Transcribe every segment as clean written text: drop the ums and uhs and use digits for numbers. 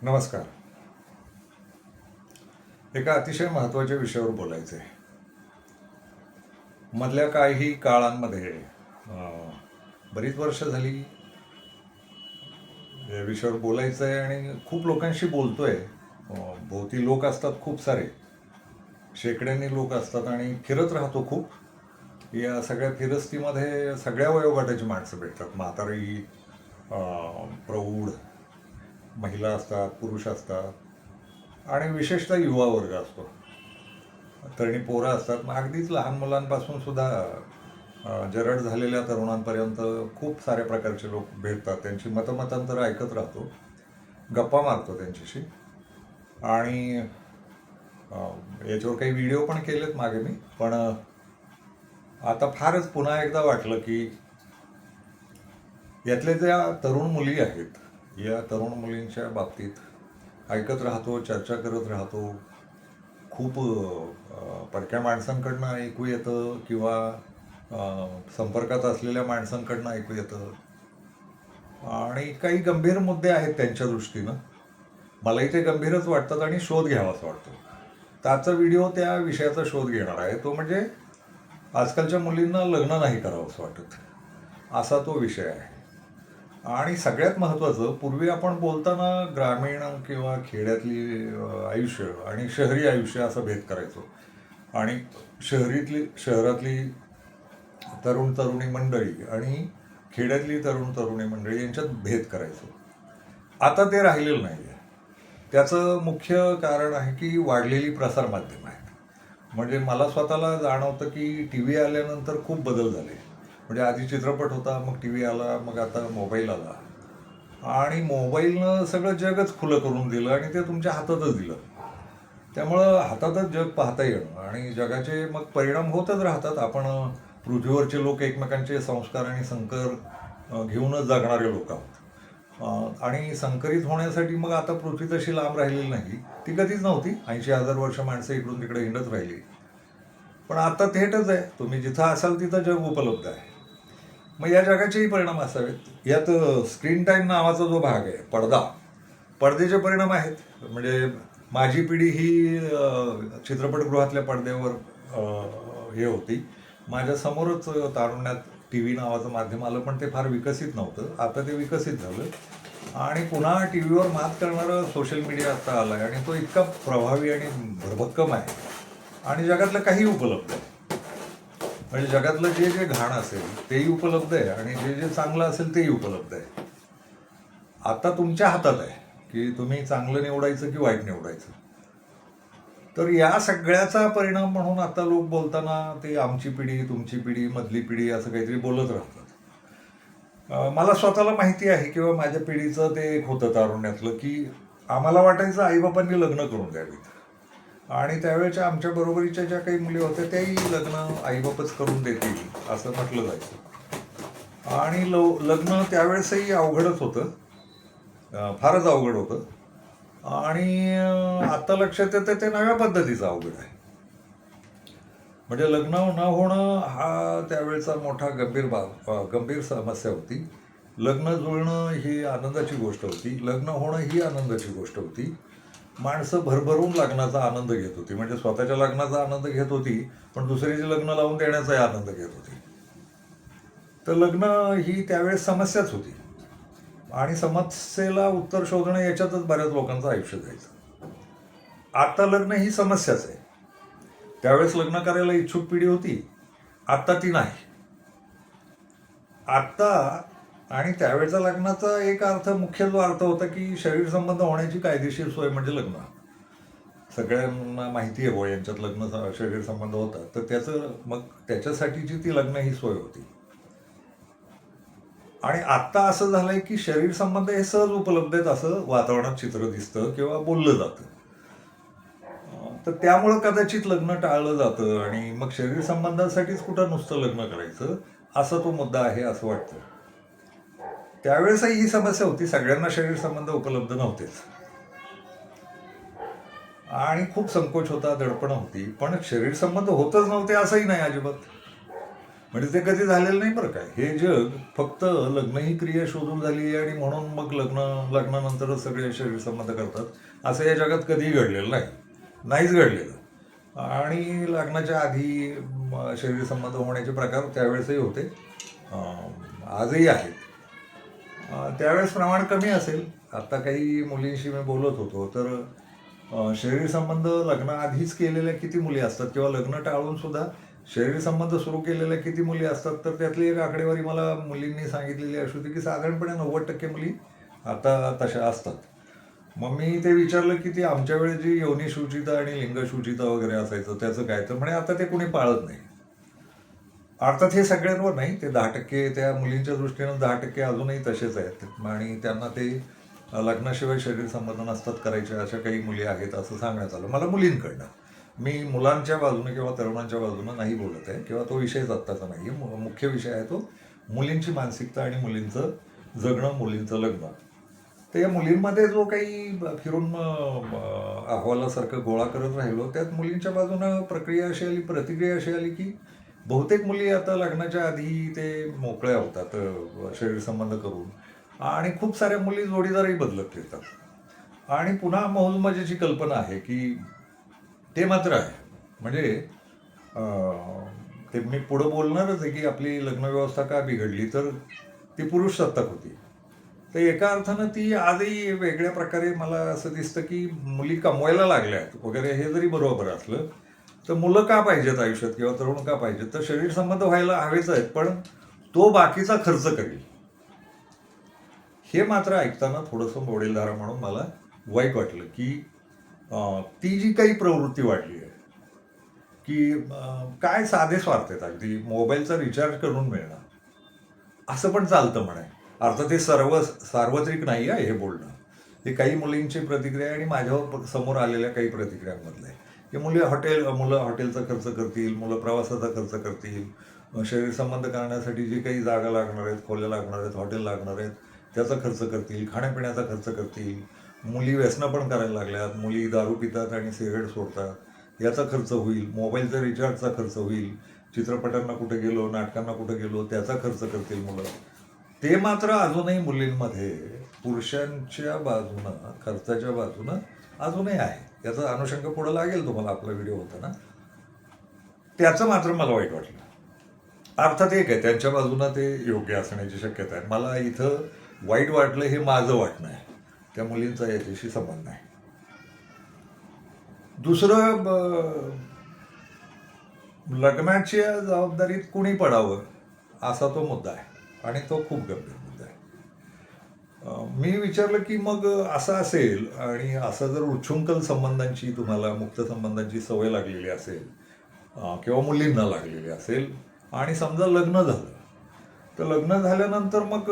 नमस्कार. एका अतिशय महत्त्वाच्या विषयावर बोलायचं आहे. मधल्या काही काळांमध्ये बरीच वर्ष झाली या विषयावर बोलायचं आहे आणि खूप लोकांशी बोलतोय. भोवती लोक असतात खूप सारे, शेकड्यांनी लोक असतात आणि फिरत राहतो खूप. या सगळ्या फिरस्तीमध्ये सगळ्या वयोगटाची माणसं भेटतात. म्हातारी, प्रौढ, महिला असतात, पुरुष असतात आणि विशेषतः युवा वर्ग असतो. तरुणी पोरं असतात. मग अगदीच लहान मुलांपासून सुद्धा जरड झालेल्या तरुणांपर्यंत खूप साऱ्या प्रकारचे लोक भेटतात. त्यांची मतमतांतरं ऐकत राहतो, गप्पा मारतो त्यांच्याशी. आणि याच्यावर काही व्हिडिओ पण केलेत मागे मी. पण आता फारच पुन्हा एकदा वाटलं की यातल्या ज्या तरुण मुली आहेत, या तरुण मुलींच्या बाबतीत ऐकत राहतो, चर्चा करत राहतो. खूप परक्या माणसांकडनं ऐकू येतं किंवा संपर्कात असलेल्या माणसांकडनं ऐकू येतं आणि काही गंभीर मुद्दे आहेत त्यांच्या दृष्टीनं. मलाही ते गंभीरच वाटतात आणि शोध घ्यावासा वाटतो. तर आजचा व्हिडिओ त्या विषयाचा शोध घेणार आहे. तो म्हणजे आजकालच्या मुलींना लग्न नाही करावंसं वाटत, असा तो विषय आहे. आणि सगळ्यात महत्त्वाचं, पूर्वी आपण बोलताना ग्रामीण किंवा खेड्यातली आयुष्य आणि शहरी आयुष्य असा भेद करायचो. आणि शहरातली तरुण तरुणी मंडळी आणि खेड्यातली तरुण तरुणी मंडळी यांच्यात भेद करायचो. आता ते राहिलेलं नाही आहे. त्याचं मुख्य कारण आहे की वाढलेली प्रसारमाध्यमं आहेत. म्हणजे मला स्वतःला जाणवतं की टी व्ही आल्यानंतर खूप बदल झाले. म्हणजे आधी चित्रपट होता, मग टी व्ही आला, मग आता मोबाईल आला. आणि मोबाईलनं सगळं जगच खुलं करून दिलं आणि ते तुमच्या हातातच दिलं. त्यामुळं हातातच जग पाहता येणं आणि जगाचे मग परिणाम होतच राहतात. आपण पृथ्वीवरचे लोक एकमेकांचे संस्कार आणि संकर घेऊनच जगणारे लोक आहोत. आणि संकरित होण्यासाठी मग आता पृथ्वी तशी लांब राहिलेली नाही, ती कधीच नव्हती. 80,000 वर्ष माणसं इकडून तिकडे हिंडत राहिली. पण आता थेटच आहे, तुम्ही जिथं असाल तिथं जग उपलब्ध आहे. मग या जगाचेही परिणाम असावेत. यात स्क्रीन टाईम नावाचा जो भाग आहे, पडद्याचे परिणाम आहेत. म्हणजे माझी पिढी ही चित्रपटगृहातल्या पडद्यावर हे होती. माझ्या समोरच तारुण्यात टी व्ही नावाचं माध्यम आलं, पण ते फार विकसित नव्हतं. आता ते विकसित झालं आणि पुन्हा टी व्हीवर मात करणारं सोशल मीडिया आता आलं आहे आणि तो इतका प्रभावी आणि भरभक्कम आहे आणि जगातलं काही उपलब्ध आहे. म्हणजे जगातलं जे जे घाण असेल तेही उपलब्ध आहे आणि जे जे चांगलं असेल तेही उपलब्ध आहे. आता तुमच्या हातात आहे की तुम्ही चांगलं निवडायचं की वाईट निवडायचं. तर या सगळ्याचा परिणाम म्हणून आता लोक बोलताना ते आमची पिढी, तुमची पिढी, मधली पिढी असं काहीतरी बोलत राहतात. मला स्वतःला माहिती आहे किंवा माझ्या पिढीचं ते एक होतं तारुण्यातलं की आम्हाला वाटायचं आईबापांनी लग्न करून द्यावीत. आणि त्यावेळेच्या आमच्या बरोबरीच्या ज्या काही मुली होत्या त्याही लग्न आईबापच करून देतील असं म्हटलं जायचं. आणि लग्न त्यावेळेसही अवघडच होतं, फारच अवघड होतं. आणि आता लक्षात येतं ते नव्या पद्धतीचं अवघड आहे. म्हणजे लग्न न होणं हा त्यावेळेचा मोठा गंभीर समस्या होती. लग्न जुळणं ही आनंदाची गोष्ट होती, लग्न होणं ही आनंदाची गोष्ट होती. माणसं भरभरून लग्नाचा आनंद घेत होती. म्हणजे स्वतःच्या लग्नाचा आनंद घेत होती, पण दुसऱ्याचे लग्न लावून देण्याचाही आनंद घेत होती. तर लग्न ही त्यावेळेस समस्याच होती आणि समस्येला उत्तर शोधणं याच्यातच बऱ्याच लोकांचं आयुष्य जायचं. आता लग्न ही समस्याच आहे. त्यावेळेस लग्न करायला इच्छुक पिढी होती, आता ती नाही. आता आणि त्यावेळेचा लग्नाचा एक अर्थ, मुख्य जो अर्थ होता की शरीर संबंध होण्याची कायदेशीर सोय म्हणजे लग्न. सगळ्यांना माहिती आहे यांच्यात लग्न शरीर संबंध होतात, तर त्याचं मग त्याच्यासाठीची ती लग्न ही सोय होती. आणि आत्ता असं झालंय की शरीर संबंध हे सहज उपलब्ध आहेत असं वातावरणात चित्र दिसतं किंवा बोललं जातं. तर त्यामुळं कदाचित लग्न टाळलं जातं आणि मग शरीर संबंधासाठीच कुठं नुसतं लग्न करायचं असा तो मुद्दा आहे असं वाटतं. त्यावेळेसही ही समस्या होती, सगळ्यांना शरीर संबंध उपलब्ध नव्हतेच आणि खूप संकोच होता, दडपण होती. पण शरीर संबंध होतच नव्हते असंही नाही अजिबात. म्हणजे ते कधी झालेलं नाही बरं काय. हे जग फक्त लग्न ही क्रिया शोधून झाली आणि म्हणून मग लग्नानंतरच सगळे शरीर संबंध करतात असं या जगात कधीही घडलेलं नाही. नाहीच घडलेलं. आणि लग्नाच्या आधी शरीर संबंध होण्याचे प्रकार त्यावेळेसही होते, आजही आहेत. त्यावेळेस प्रमाण कमी असेल. आता काही मुलींशी मी बोलत होतो तर शरीर संबंध लग्नाआधीच केलेल्या किती मुली असतात किंवा लग्न टाळून सुद्धा शरीर संबंध सुरू केलेल्या किती मुली असतात, तर त्यातली एक आकडेवारी मला मुलींनी सांगितलेली अशी होती की साधारणपणे 90% मुली आता तशा असतात. मग मी ते विचारलं की ती आमच्या वेळेस जी योनी शुचिता आणि लिंग शुचिता वगैरे असायचं त्याचं काय, तर म्हणे आता ते कोणी पाळत नाही. अर्थात हे सगळ्यांवर नाही, ते 10% त्या मुलींच्या दृष्टीनं 10% अजूनही तसेच आहेत आणि त्यांना ते लग्नाशिवाय शरीर संबंध नसतात करायचे अशा काही मुली आहेत असं सांगण्यात आलं मला मुलींकडनं. मी मुलांच्या बाजूने किंवा तरुणांच्या बाजूनं नाही बोलत आहे किंवा तो विषयच आत्ताचा नाही आहे. मुख्य विषय आहे तो मुलींची मानसिकता आणि मुलींचं जगणं, मुलींचं लग्न. तर या मुलींमध्ये जो काही फिरून अहवालासारखं गोळा करत राहिलो त्यात मुलींच्या बाजूनं प्रक्रिया अशी आली, प्रतिक्रिया अशी आली की बहुतेक मुली आता लग्नाच्या आधी ते मोकळ्या होतात शरीर संबंध करून आणि खूप साऱ्या मुली जोडीदारही बदलत फिरतात आणि पुन्हा मौजमजेची कल्पना आहे की ते मात्र आहे. म्हणजे ते मी पुढं बोलणारच आहे की आपली लग्नव्यवस्था का बिघडली, तर ती पुरुष सत्ताक होती. तर एका अर्थानं ती आजही वेगळ्या प्रकारे मला असं दिसतं की मुली कमवायला लागल्यात वगैरे हे जरी बरोबर असलं तर मुलं का पाहिजेत आयुष्यात किंवा तरुण का पाहिजेत, तर शरीर संबंध व्हायला हवेच आहेत पण तो बाकीचा खर्च करेल. हे मात्र ऐकताना थोडंसं वडीलधारा म्हणून मला वाईट वाटलं की ती जी काही प्रवृत्ती वाढली आहे की काय साधे स्वार्थ आहेत, अगदी मोबाईलचा रिचार्ज करून मिळणं असं पण चालतं म्हणे. अर्थात ते सार्वत्रिक नाही आहे हे बोलणं. हे काही मुलींची प्रतिक्रिया आणि माझ्या समोर आलेल्या काही प्रतिक्रियांमधलं आहे की मुलं हॉटेलचा खर्च करतील, मुलं प्रवासाचा खर्च करतील, शरीर संबंध करण्यासाठी जी काही जागा लागणार आहेत, खोल्या लागणार आहेत, हॉटेल लागणार आहेत त्याचा खर्च करतील, खाण्यापिण्याचा खर्च करतील. मुली व्यसनं पण करायला लागल्यात, मुली दारू पितात आणि सिगारेट सोडतात याचा खर्च होईल, मोबाईलचा रिचार्जचा खर्च होईल, चित्रपटांना कुठे गेलो, नाटकांना कुठे गेलो त्याचा खर्च करतील मुलं. ते मात्र अजूनही मुलींमध्ये पुरुषांच्या बाजूनं, खर्चाच्या बाजूनं अजूनही आहे. याचा अनुषंग पुढं लागेल तुम्हाला, आपला व्हिडिओ होता ना. त्याचं मात्र मला वाईट वाटलं. अर्थात एक आहे त्यांच्या बाजूनं ते योग्य असण्याची शक्यता आहे. मला इथं वाईट वाटलं हे माझं वाटणं आहे, त्या मुलींचा याच्याशी संबंध नाही. दुसरं लग्नाच्या जबाबदारीत कुणी पडावं असा तो मुद्दा आहे आणि तो खूप गंभीर मुद्दा आहे. मी विचारलं की मग असं असेल आणि असं जर उच्छृंखल संबंधांची, तुम्हाला मुक्त संबंधांची सवय लागलेली असेल किंवा मुलींना लागलेली असेल आणि समजा लग्न झालं, तर लग्न झाल्यानंतर मग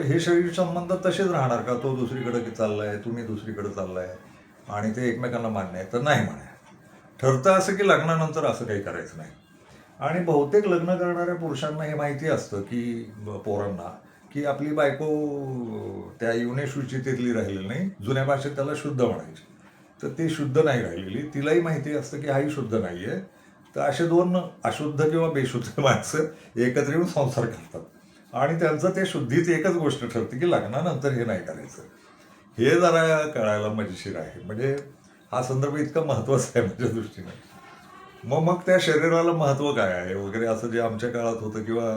हे शरीर संबंध तसेच राहणार का? तो दुसरीकडे चाललाय, तुम्ही दुसरीकडे चाललाय आणि ते एकमेकांना मान्य आहे, तर नाही म्हणा. ठरतं असं की लग्नानंतर असं काही करायचं नाही. आणि बहुतेक लग्न करणाऱ्या पुरुषांना हे माहिती असतं की पोरांना की आपली बायको त्या युनेशुचितेतली राहिलेली नाही, जुन्या भाषेत त्याला शुद्ध म्हणायची, तर ती शुद्ध नाही राहिलेली. तिलाही माहिती असतं की हाही शुद्ध नाही आहे. तर असे दोन अशुद्ध किंवा बेशुद्ध माणसं एकत्र येऊन संसार करतात आणि त्यांचं ते शुद्धीत एकच गोष्ट ठरते की लग्नानंतर हे नाही करायचं. हे जरा कळायला मजेशीर आहे. म्हणजे हा संदर्भ इतका महत्त्वाचा आहे माझ्या दृष्टीने. मग त्या शरीराला महत्त्व काय आहे वगैरे असं जे आमच्या काळात होतं किंवा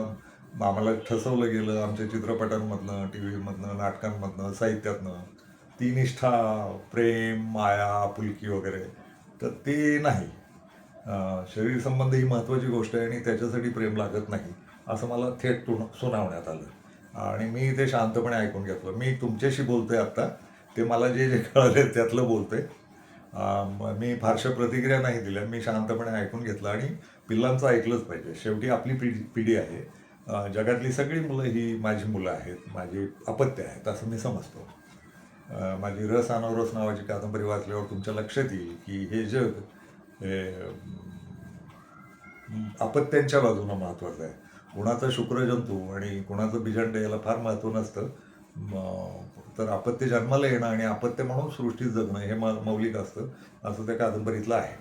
आम्हाला ठसवलं गेलं आमच्या चित्रपटांमधनं, टी व्हीमधनं, नाटकांमधनं, साहित्यातनं, ती निष्ठा, प्रेम, माया, आपुलकी वगैरे, तर ते नाही. शरीर संबंध ही महत्त्वाची गोष्ट आहे आणि त्याच्यासाठी प्रेम लागत नाही असं मला थेट सुनावण्यात आलं आणि मी ते शांतपणे ऐकून घेतलं. मी तुमच्याशी बोलतोय आत्ता, ते मला जे जे कळले त्यातलं बोलतोय. मी फारशा प्रतिक्रिया नाही दिल्या, मी शांतपणे ऐकून घेतलं आणि पिल्लांचं ऐकलंच पाहिजे. शेवटी आपली पिढी आहे. जगातली सगळी मुलं ही माझी मुलं आहेत, माझी अपत्य आहेत असं मी समजतो. माझी रस अनवरस नावाची कादंबरी वाचल्यावर तुमच्या लक्षात येईल की हे जग हे अपत्यांच्या बाजूनं महत्त्वाचं आहे. कुणाचा शुक्रजंतू आणि कुणाचं बिजंड याला फार महत्त्व नसतं. तर अपत्य जन्माला येणं आणि अपत्य म्हणून सृष्टीत जगणं हे मौलिक असतं असं त्या कादंबरीतलं आहे.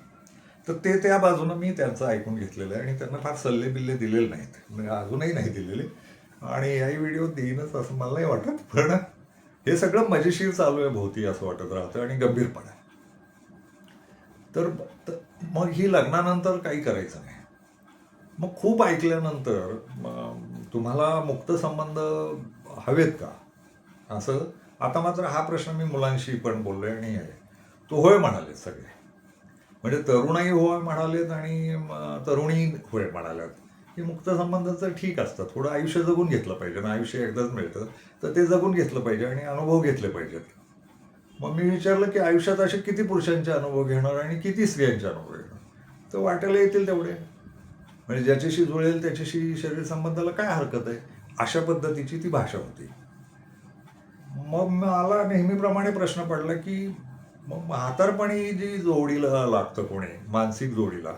तर ते त्या बाजूनं मी त्यांचं ऐकून घेतलेलं आहे आणि त्यांना फार सल्ले बिल्ले दिलेले नाहीत, म्हणजे अजूनही नाही दिलेले आणि याही व्हिडिओ देईनच असं मला नाही वाटत. पण हे सगळं मजेशीर चालू आहे भोवती असं वाटत राहतं आणि गंभीरपणा. तर मग ही लग्नानंतर काही करायचं नाही. मग खूप ऐकल्यानंतर तुम्हाला मुक्त संबंध हवेत का असं. आता मात्र हा प्रश्न मी मुलांशी पण बोललोय आणि तो होय म्हणाले सगळे. म्हणजे तरुणही होय म्हणालेत आणि तरुणी होय म्हणाल्यात की मुक्त संबंधाचं ठीक असतं, थोडं आयुष्य जगून घेतलं पाहिजे ना, आयुष्य एकदाच मिळतं तर ते जगून घेतलं पाहिजे आणि अनुभव घेतले पाहिजेत. मग मी विचारलं की आयुष्यात असे किती पुरुषांचे अनुभव घेणार आणि किती स्त्रियांचे अनुभव घेणार. तर वाटायला येतील तेवढे, म्हणजे ज्याच्याशी जुळेल त्याच्याशी शरीर संबंधाला काय हरकत आहे, अशा पद्धतीची ती भाषा होती. मग मला नेहमीप्रमाणे प्रश्न पडला की मग म्हातारपणी जी जोडीला लागतं कोणी, मानसिक जोडीला,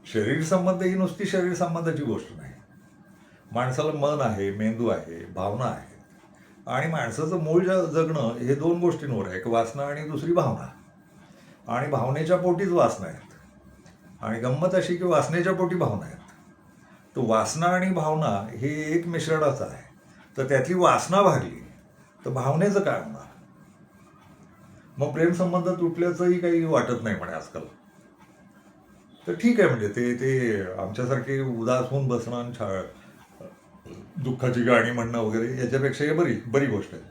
शरीर संबंध ही नुसती शरीर संबंधाची गोष्ट नाही. माणसाला मन आहे, मेंदू आहे, भावना आहेत आणि माणसाचं मूळ जगणं हे दोन गोष्टींवर आहे, एक वासना आणि दुसरी भावना. आणि भावनेच्या पोटीच वासना आहेत आणि गंमत अशी की वासनेच्या पोटी भावना आहेत. तर वासना आणि भावना हे एक मिश्रणाचं आहे. तर त्यातली वासना भागली तर भावनेचं काय होणार. मग प्रेमसंबंध तुटल्याचंही काही वाटत नाही म्हणे आजकाल. तर ठीक आहे, म्हणजे ते ते आमच्यासारखे उदास होऊन बसणं आणि दुःखाची गाणी म्हणणं वगैरे याच्यापेक्षा हे बरी गोष्ट आहे.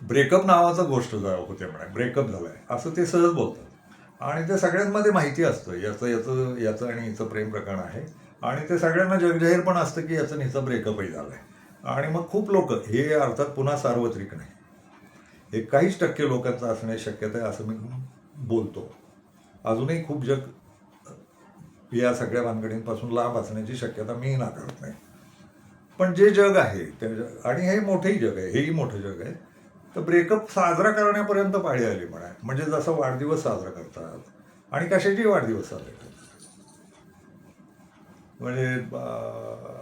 ब्रेकअप नावाचं गोष्ट होते म्हणे, ब्रेकअप झालाय असं ते सहज बोलतात आणि ते सगळ्यांमध्ये माहिती असतं याचं आणि हिचं प्रेम प्रकरण आहे आणि ते सगळ्यांना जगजाहीर पण असतं की याचं हिचं ब्रेकअपही झालंय. आणि मग खूप लोक, हे अर्थात पुन्हा सार्वत्रिक नाही, हे काहीच टक्के लोकांचं असण्याची शक्यता आहे असं मी बोलतो. अजूनही खूप जग या सगळ्या भानगडींपासून लांब असण्याची शक्यता मी नाकारत नाही. पण जे जग आहे आणि हे मोठंही जग आहे, हेही मोठं जग आहे, तर ब्रेकअप साजरा करण्यापर्यंत पाळी आली म्हणा. म्हणजे जसं वाढदिवस साजरा करतात आणि कशाची वाढदिवस साजरे करतात. म्हणजे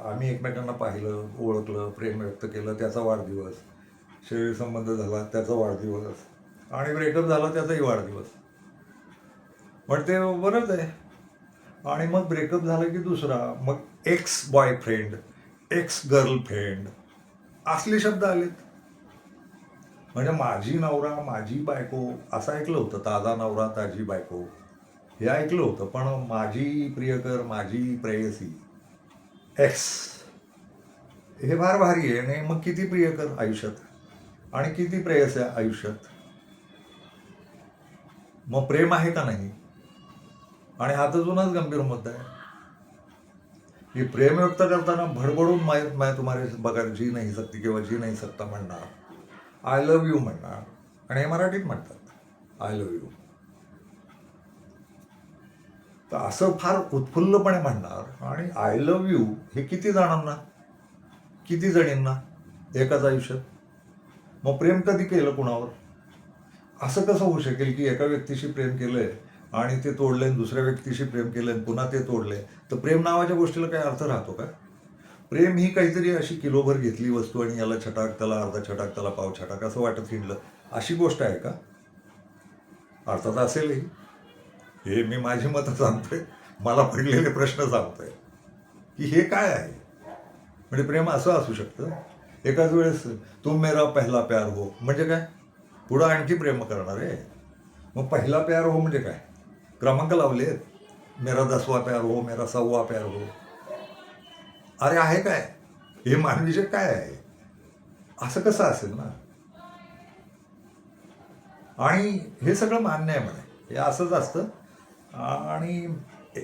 आम्ही एकमेकांना पाहिलं, ओळखलं, प्रेम व्यक्त केलं त्याचा वाढदिवस, शरीर संबंध झाला त्याचा वाढदिवस आणि ब्रेकअप झाला त्याचाही वाढदिवस. पण ते बरंच आहे. आणि मग ब्रेकअप झालं की दुसरा, मग एक्स बॉयफ्रेंड, एक्स गर्लफ्रेंड असले शब्द आलेत. म्हणजे माझी नवरा, माझी बायको असं ऐकलं होतं, ताजा नवरा ताजी बायको हे ऐकलं होतं. पण माझी प्रियकर, माझी प्रेयसी, एक्स, हे फार भारी आहे. आणि मग किती प्रियकर आयुष्यात आणि किती प्रेयसी आयुष्यात, मग प्रेम आहे का नाही. आणि हा तर जुनाच गंभीर मुद्दा आहे की प्रेम व्यक्त करताना भडबडून मैं तुम्हारे बगैर जी नहीं सकती किंवा जी नहीं सकता म्हणणार, आय लव्ह यू म्हणणार, आणि हे मराठीत म्हणतात आय लव्ह यू. तर असं फार उत्फुल्लपणे म्हणणार आणि आय लव्ह यू हे किती जणांना, किती जणींना एकाच आयुष्यात. मग प्रेम कधी केलं कुणावर. असं कसं होऊ शकेल की एका व्यक्तीशी प्रेम केलंय आणि ते तोडले, दुसऱ्या व्यक्तीशी प्रेम केलंय पुन्हा ते तोडले. तर प्रेम नावाच्या गोष्टीला काही अर्थ राहतो का. प्रेम ही काहीतरी अशी किलोभर घेतली वस्तू आणि याला छटाक, त्याला अर्धा छटाक, त्याला पाव छटाक असं वाटत हिंडलं, अशी गोष्ट आहे का. अर्थात असेलही. हे मी माझी मतं सांगतोय, मला पडलेले प्रश्न सांगतोय की हे काय आहे. म्हणजे प्रेम असं असू शकतं. एकाच वेळेस तुम मेरा पहला प्यार हो म्हणजे काय, पुढं आणखी प्रेम करणार आहे. मग पहिला प्यार हो म्हणजे काय, क्रमांक लावलेत, मेरा 10वां प्यार हो, मेरा 100वां प्यार हो. अरे आहे काय, हे मानवी जग काय आहे, असं कसं असेल ना. आणि हे सगळं मान्य आहे म्हणे, हे असंच असतं. आणि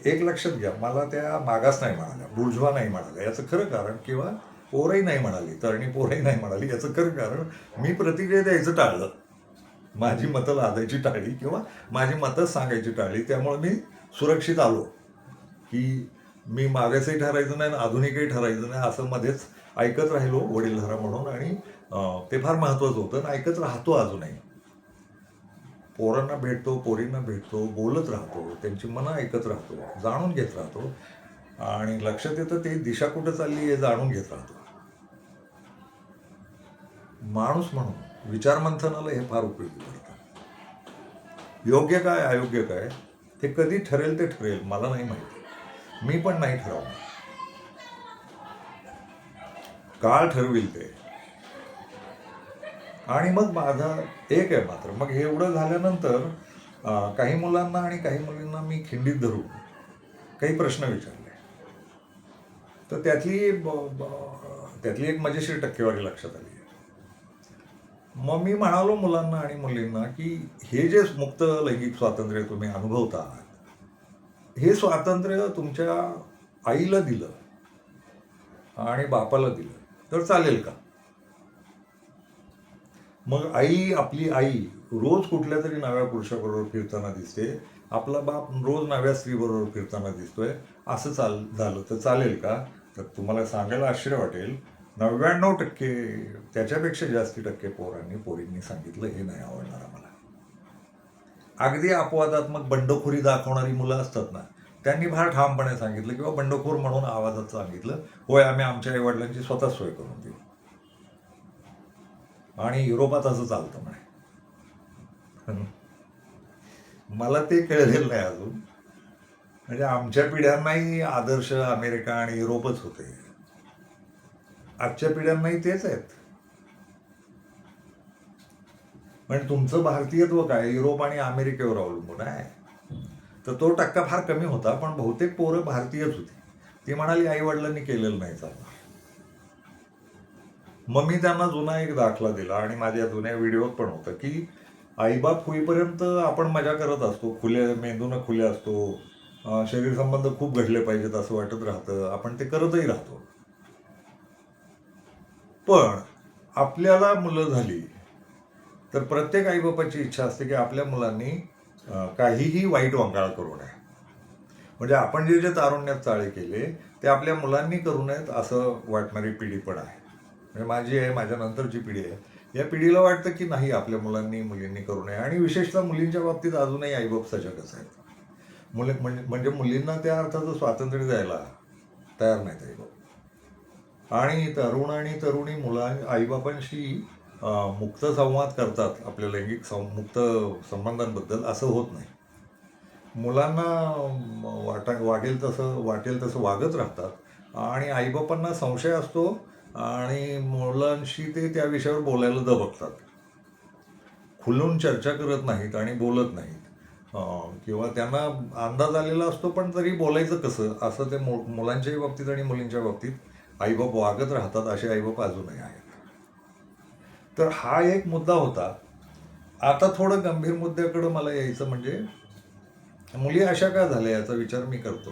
एक लक्षात घ्या, मला त्या मागास नाही म्हणाल्या, बुर्जवा नाही म्हणाल्या, याचं खरं कारण, किंवा पोरही नाही म्हणाली, तरणी पोरही नाही म्हणाली, याचं खरं कारण मी प्रतिक्रिया द्यायचं टाळलं, माझी मतं लादायची टाळली किंवा माझी मतंच सांगायची टाळली. त्यामुळे मी सुरक्षित आलो की मी मागासही ठरायचं नाही, आधुनिकही ठरायचं नाही, असं मध्येच ऐकत राहिलो वडीलधारा म्हणून. आणि ते फार महत्त्वाचं होतं आणि ऐकत राहतो अजूनही. पोरांना भेटतो, पोरींना भेटतो, बोलत राहतो, त्यांची मनं ऐकत राहतो, जाणून घेत राहतो आणि लक्षात येतं ते दिशा कुठं चालली हे जाणून घेत राहतो. माणूस म्हणून विचारमंथनाला हे फार उपयोगी पडतं. योग्य काय, अयोग्य काय, ते कधी ठरेल ते ठरेल, मला नाही माहिती, मी पण नाही ठरवणार, काळ ठरविल ते. आणि मग माझा एक आहे मात्र, मग हे एवढं झाल्यानंतर काही मुलांना आणि काही मुलींना मी खिंडीत धरून काही प्रश्न विचारले. तर त्यातली एक मजेशीर टक्केवारी लक्षात आली. मग मी म्हणालो मुलांना आणि मुलींना की हे जे मुक्त लैंगिक स्वातंत्र्य तुम्ही अनुभवता, हे स्वातंत्र्य तुमच्या आईला दिलं आणि बापाला दिलं तर चालेल का? मग आपली आई रोज कुठल्या तरी नव्या पुरुषाबरोबर फिरताना दिसते, आपला बाप रोज नव्या स्त्रीबरोबर फिरताना दिसतोय, असं झालं तर चालेल का? तर तुम्हाला सांगायला आश्चर्य वाटेल, 99% त्याच्यापेक्षा जास्ती टक्के पोरींनी सांगितलं हे नाही आवडणार आम्हाला. अगदी अपवादात्मक बंडखोरी दाखवणारी मुलं असतात ना, त्यांनी फार ठामपणे सांगितलं किंवा बंडखोर म्हणून आवाजात सांगितलं, होय आम्ही आमच्या आईवडिलांची स्वतः सोय करून देऊ. आणि युरोपात असं चालतं म्हणे. मला ते कळलेलं नाही अजून. म्हणजे आमच्या पिढ्यांनाही आदर्श अमेरिका आणि युरोपच होते, आजच्या पिढ्यांनाही तेच आहेत. म्हणजे तुमचं भारतीयत्व काय युरोप आणि अमेरिकेवर अवलंबून आहे. तर तो टक्का फार कमी होता, पण बहुतेक पोरं भारतीयच होती. ती म्हणाली आई वडिलांनी केलेलं नाही चालणार. मग मी त्यांना जुना एक दाखला दिला आणि माझ्या जुन्या व्हिडिओत पण होतं की आईबाप होईपर्यंत आपण मजा करत असतो, मेंदूनं खुले असतो, शरीर संबंध खूप घडले पाहिजेत असं वाटत राहतं, आपण ते करतही राहतो. पण आपल्याला मुलं झाली तर प्रत्येक आईबापाची इच्छा असते की आपल्या मुलांनी काहीही वाईट वंगाळ करू नये. म्हणजे आपण जे तारुण्यात चाळे केले ते आपल्या मुलांनी करू नयेत असं वाटणारी पिढी पण आहे. म्हणजे माझी आहे, माझ्या नंतरची पिढी आहे, या पिढीला वाटतं की नाही आपल्या मुलींनी करू नये. आणि विशेषतः मुलींच्या बाबतीत अजूनही आईबाप सजगच आहेत. म्हणजे मुलींना त्या अर्थाचं स्वातंत्र्य द्यायला तयार नाहीत आईबाप. आणि तरुण आणि तरुणी आईबापांशी मुक्त संवाद करतात आपल्या लैंगिक मुक्त संबंधांबद्दल, असं होत नाही. मुलांना वाटेल तसं वागत राहतात आणि आईबापांना संशय असतो आणि मुलांशी ते त्या विषयावर बोलायला दबकतात, खुलून चर्चा करत नाहीत आणि बोलत नाहीत, किंवा त्यांना अंदाज आलेला असतो पण तरी बोलायचं कसं असं ते मुलांच्याही बाबतीत आणि मुलींच्या बाबतीत आईबाप वागत राहतात. असे आईबाप अजूनही आहेत. तर हा एक मुद्दा होता. आता थोडं गंभीर मुद्द्याकडं मला यायचं, म्हणजे मुली अशा का झाल्या याचा विचार मी करतो.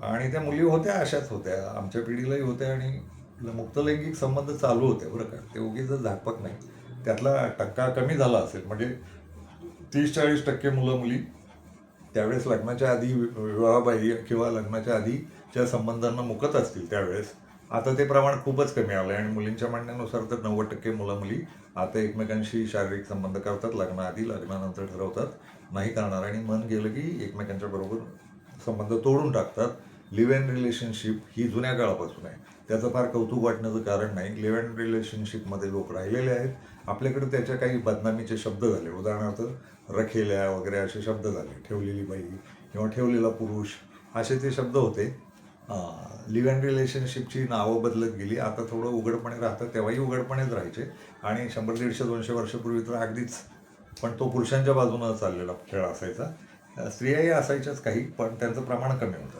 आणि त्या मुली होत्या अशाच होत्या, आमच्या पिढीलाही होत्या आणि मुक्त लैंगिक संबंध चालू होते बरं का, ते उगीच झाकपक नाही. त्यातला टक्का कमी झाला असेल, म्हणजे 30-40% मुलं मुली त्यावेळेस लग्नाच्या आधी विवाहबाह्य किंवा लग्नाच्या आधीच्या संबंधांना मुकत असतील त्यावेळेस. आता ते प्रमाण खूपच कमी आलं आहे आणि मुलींच्या म्हणण्यानुसार तर 90% मुलं मुली आता एकमेकांशी शारीरिक संबंध करतात, लग्नाआधी, लग्नानंतर ठरवतात नाही करणार आणि मन गेलं की एकमेकांच्या बरोबर संबंध तोडून टाकतात. लिव्ह इन रिलेशनशिप ही जुन्या काळापासून आहे, त्याचं फार कौतुक वाटण्याचं कारण नाही. लिव्ह इन रिलेशनशिपमध्ये लोक राहिलेले आहेत. आपल्याकडे त्याच्या काही बदनामीचे शब्द झाले, उदाहरणार्थ रखेल्या वगैरे असे शब्द झाले, ठेवलेली बाई किंवा ठेवलेला पुरुष असे ते शब्द होते. लिव्ह इन रिलेशनशिपची नावं बदलत गेली, आता थोडं उघडपणे राहतं, तेव्हाही उघडपणेच राहायचे आणि 100, 150, 200 वर्षापूर्वी तर अगदीच, पण तो पुरुषांच्या बाजूनं चाललेला खेळ असायचा. स्त्रियाही असायच्याच काही, पण त्यांचं प्रमाण कमी होतं.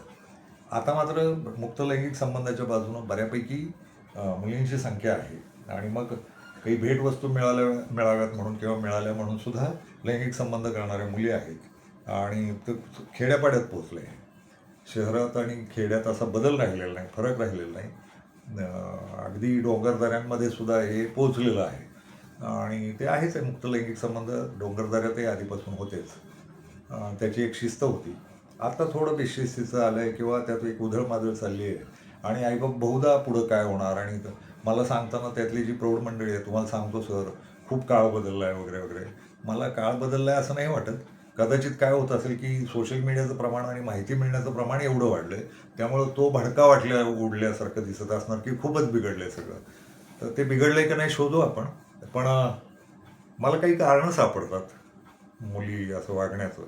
आता मात्र मुक्त लैंगिक संबंधाच्या बाजूनं बऱ्यापैकी मुलींची संख्या आहे आणि मग काही भेटवस्तू मिळाव्यात म्हणून किंवा मिळाल्या म्हणून सुद्धा लैंगिक संबंध करणाऱ्या मुली आहेत आणि ते खेड्यापाड्यात पोचले आहे. शहरात आणि खेड्यात असा बदल राहिलेला नाही, फरक राहिलेला नाही. अगदी डोंगरदऱ्यांमध्ये सुद्धा हे पोचलेलं आहे आणि ते आहेच आहे. मुक्त लैंगिक संबंध डोंगरदऱ्यातही आधीपासून होतेच, त्याची एक शिस्त होती. आता थोडं बेशिस्तीचं आलं आहे किंवा त्यात एक उधळमाधळ चालली आहे आणि आईबाप बहुधा पुढं काय होणार. आणि मला सांगताना त्यातली जी प्रौढ मंडळी आहे, तुम्हाला सांगतो सर खूप काळ बदलला आहे वगैरे वगैरे, मला काळ बदलला आहे असं नाही वाटत. कदाचित काय होत असेल की सोशल मीडियाचं प्रमाण आणि माहिती मिळण्याचं प्रमाण एवढं वाढलं आहे, त्यामुळं तो भडका उडल्यासारखं दिसत असणार की खूपच बिघडलं आहे सगळं. तर ते बिघडलं आहे का नाही शोधू आपण, पण मला काही कारणं सापडतात. मुली असं वागण्याचं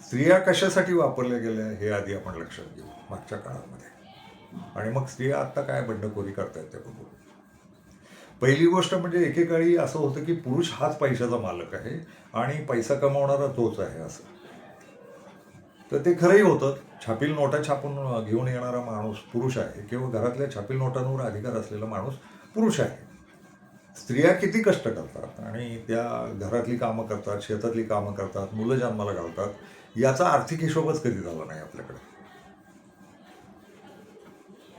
स्त्रिया कशासाठी वापरल्या गेल्या हे आधी आपण लक्षात घेऊ मागच्या काळामध्ये, आणि मग स्त्रिया आत्ता काय बंडखोरी करतायत ते बघू. पहिली गोष्ट म्हणजे एकेकाळी असं होतं की पुरुष हाच पैशाचा मालक आहे आणि पैसा कमावणारा तोच आहे असं. तर ते खरंही होतं. छापील नोटा छापून घेऊन येणारा माणूस पुरुष आहे, किंवा घरातल्या छापील नोटांवर अधिकार असलेला माणूस पुरुष आहे. स्त्रिया किती कष्ट करतात आणि त्या घरातली कामं करतात, शेतातली कामं करतात, मुलं जन्माला घालतात, याचा आर्थिक हिशोबच कधी झाला नाही आपल्याकडे.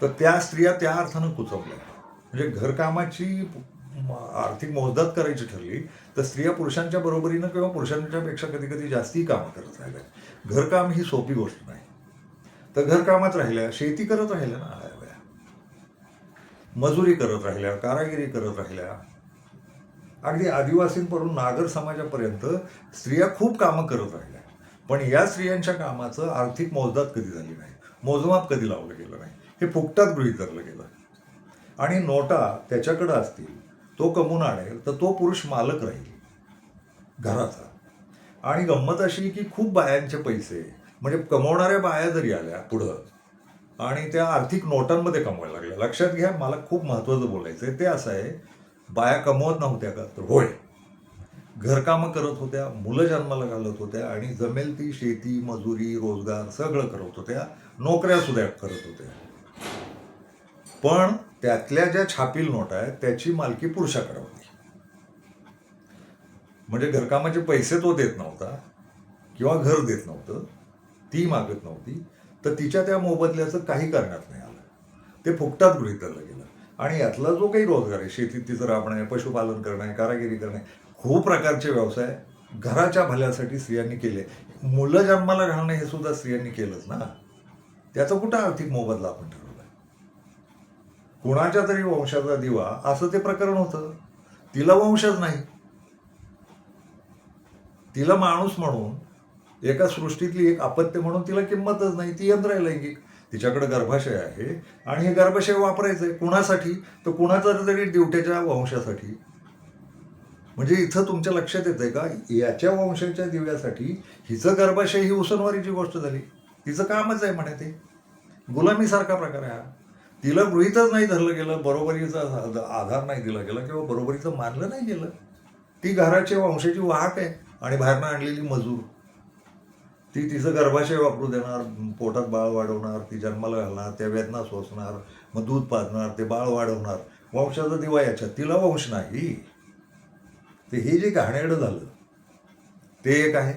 तर त्या स्त्रिया त्या अर्थानं कुचवल्या. म्हणजे घरकामाची आर्थिक मोजदाद करायची ठरली तर स्त्रिया पुरुषांच्या बरोबरीनं किंवा पुरुषांच्या पेक्षा कधी कधी जास्ती कामं करत राहिल्या. घरकाम ही सोपी गोष्ट नाही. तर घरकामात राहिल्या, शेती करत राहिल्या ना, आळ्या मजुरी करत राहिल्या, कारागिरी करत राहिल्या. अगदी आदिवासींपासून नागर समाजापर्यंत स्त्रिया खूप कामं करत राहिल्या. पण या स्त्रियांच्या कामाचं आर्थिक मोजदाद कधी झाली नाही, मोजमाप कधी लावलं गेलं नाही, हे फुकटात गृहीत धरलं गेलं. आणि नोटा त्याच्याकडे असतील, तो कमवून आणेल तर तो पुरुष मालक राहील घराचा. आणि गंमत अशी की खूप बायांचे पैसे, म्हणजे कमवणाऱ्या बाया जरी आल्या पुढं आणि त्या आर्थिक नोटांमध्ये कमवायला लागल्या. लक्षात घ्या, मला खूप महत्त्वाचं बोलायचं आहे ते असं आहे, बाया कमवत नव्हत्या का? तर होय, घरकामं करत होत्या, मुलं जन्माला घालत होत्या आणि जमेल ती शेती, मजुरी, रोजगार सगळं करत होत्या, नोकऱ्या सुद्धा करत होत्या. पण त्यातल्या ज्या छापील नोटा आहेत त्याची मालकी पुरुषाकडे होती. म्हणजे घरकामाचे पैसे तो देत नव्हता किंवा घर देत नव्हतं, ती मागत नव्हती, तर तिच्या त्या मोबदल्याचं काही करण्यात नाही आलं. ते फुकटात गृहीत धरलं गेलं. आणि यातला जो काही रोजगार आहे, शेतीत तिचं राबणं आहे, पशुपालन करणं आहे, कारागिरी करणं आहे, खूप प्रकारचे व्यवसाय घराच्या भल्यासाठी स्त्रियांनी केले. मुलं जन्माला घालणं हे सुद्धा स्त्रियांनी केलंच ना. त्याचा कुठं आर्थिक मोबदला आपण ठरवला? कुणाच्या तरी वंशाचा दिवा असं ते प्रकरण होतं. तिला वंशच नाही, तिला माणूस म्हणून एका सृष्टीतली एक अपत्य म्हणून तिला किंमतच नाही. ती यंत्र आहे लैंगिक. तिच्याकडे गर्भाशय आहे आणि हे गर्भाशय वापरायचं आहे कुणासाठी? तर कुणाचा तरी दिवट्याच्या वंशासाठी. म्हणजे इथं तुमच्या लक्षात येतंय का, याच्या वंशाच्या दिव्यासाठी हिचं गर्भाशय ही उसनवारीची गोष्ट झाली. तिचं कामच आहे म्हणे ते. गुलामीसारखा प्रकार आहे हा. तिला गृहीतच नाही धरलं गेलं, बरोबरीचा आधार नाही दिला गेला किंवा बरोबरीचं मानलं नाही गेलं. ती घराच्या वंशाची वाहक आहे आणि बाहेरनं आणलेली मजूर. ती तिचं गर्भाशय वापरू देणार, पोटात बाळ वाढवणार, ती जन्माला घालणार, त्या वेदना सोसणार, मग दूध पाजणार, ते बाळ वाढवणार, वंशाचा दिवा याच्यात. तिला वंश नाही. ते हे जे घाणेरडं झालं ते एक आहे.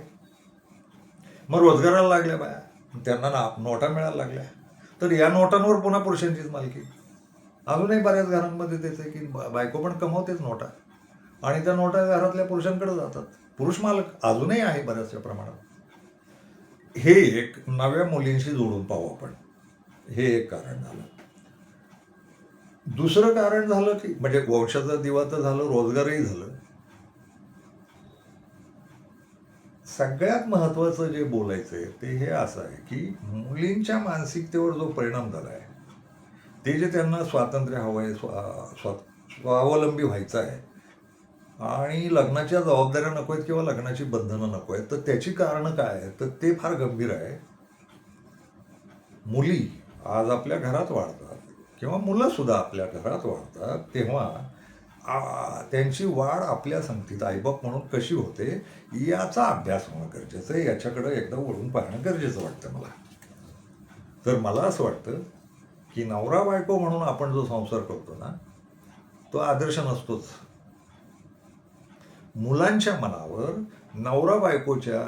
मग रोजगाराला लागल्या बाया, त्यांना नोटा मिळायला लागल्या, तर या नोटांवर पुन्हा पुरुषांचीच मालकी. अजूनही बऱ्याच घरांमध्ये तेच आहे की बायको पण कमवतेच नोटा आणि त्या नोटा घरातल्या पुरुषांकडे जातात. पुरुष मालक अजूनही आहे बऱ्याचशा प्रमाणात. हे एक नव्या मुलींशी जोडून पाहू आपण. हे एक कारण झालं. दुसरं कारण झालं की म्हणजे वंशाचा दिवा तर झालं, रोजगारही झालं. सगळ्यात महत्त्वाचं जे बोलायचं आहे ते हे असं आहे की मुलींच्या मानसिकतेवर जो परिणाम झाला आहे, ते जे त्यांना स्वातंत्र्य हवं आहे, स्वावलंबी व्हायचं आहे आणि लग्नाच्या जबाबदाऱ्या नको आहेत किंवा लग्नाची बंधनं नको आहेत, तर त्याची कारणं काय आहेत? तर ते फार गंभीर आहे. मुली आज आपल्या घरात वाढतात किंवा मुलं सुद्धा आपल्या घरात वाढतात, तेव्हा त्यांची वाढ आपल्या संगतीत आईबाप म्हणून कशी होते याचा अभ्यास होणं गरजेचं आहे. याच्याकडे एकदा वळून पाहणं गरजेचं वाटतं मला. तर मला असं वाटतं की नवरा बायको म्हणून आपण जो संसार करतो ना, तो आदर्श नसतोच. मुलांच्या मनावर नवरा बायकोच्या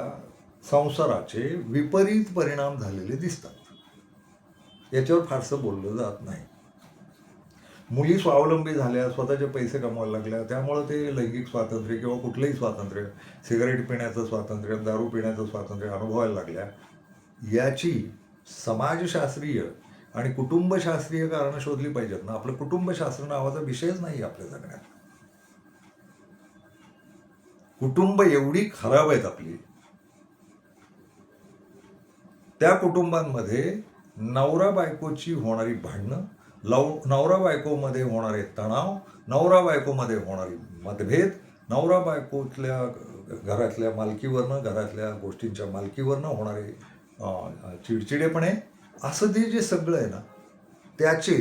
संसाराचे विपरीत परिणाम झालेले दिसतात. याच्यावर फारसं बोललं जात नाही. मुली स्वावलंबी झाल्या, स्वतःचे पैसे कमवायला लागल्या, त्यामुळं ते लैंगिक स्वातंत्र्य किंवा कुठलंही स्वातंत्र्य, सिगारेट पिण्याचं स्वातंत्र्य, दारू पिण्याचं स्वातंत्र्य अनुभवायला लागल्या. याची समाजशास्त्रीय आणि कुटुंबशास्त्रीय कारणं शोधली पाहिजेत ना. आपलं कुटुंबशास्त्र नावाचा विषयच नाही आपल्या जगण्यात. कुटुंब एवढी खराब आहेत आपली, त्या कुटुंबांमध्ये नवरा बायकोची होणारी भांडणं, नवरा बायकोमध्ये होणारे तणाव, नवरा बायकोमध्ये होणारी मतभेद नवरा बायकोतल्या घरातल्या मालकीवरनं, घरातल्या गोष्टींच्या मालकीवरनं होणारे चिडचिडेपणे, असं ते जे सगळं आहे ना, त्याचे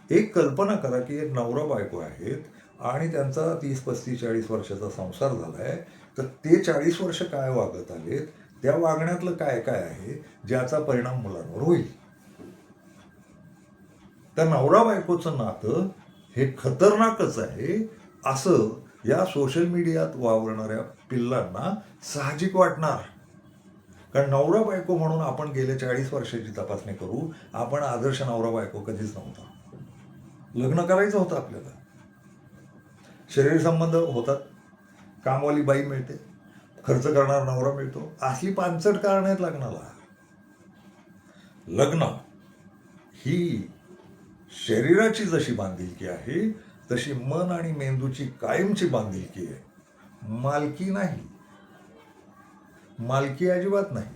एक कल्पना करा की एक नवरा बायको आहेत आणि त्यांचा 30-35-40 वर्षाचा संसार झाला आहे. तर ते 40 वर्ष काय वागत आलेत, त्या वागण्यातलं काय काय आहे ज्याचा परिणाम मुलांवर होईल. त्या नवरा बायकोचं नातं हे खतरनाकच आहे असं या सोशल मीडियात वावरणाऱ्या पिल्लांना साहजिक वाटणार. कारण नवरा बायको म्हणून आपण गेल्या 40 वर्षाची तपासणी करू, आपण आदर्श नवरा बायको कधीच नव्हता. लग्न करायचं होतं आपल्याला, शरीर संबंध होतात, कामवाली बाई मिळते, खर्च करणारा नवरा मिळतो, असली पानचट कारण आहेत लग्नाला. लग्न ही शरीराची जशी बांधिलकी आहे तशी मन आणि मेंदूची कायमची बांधिलकी आहे, मालकी नाही. मालकी अजिबात नाही,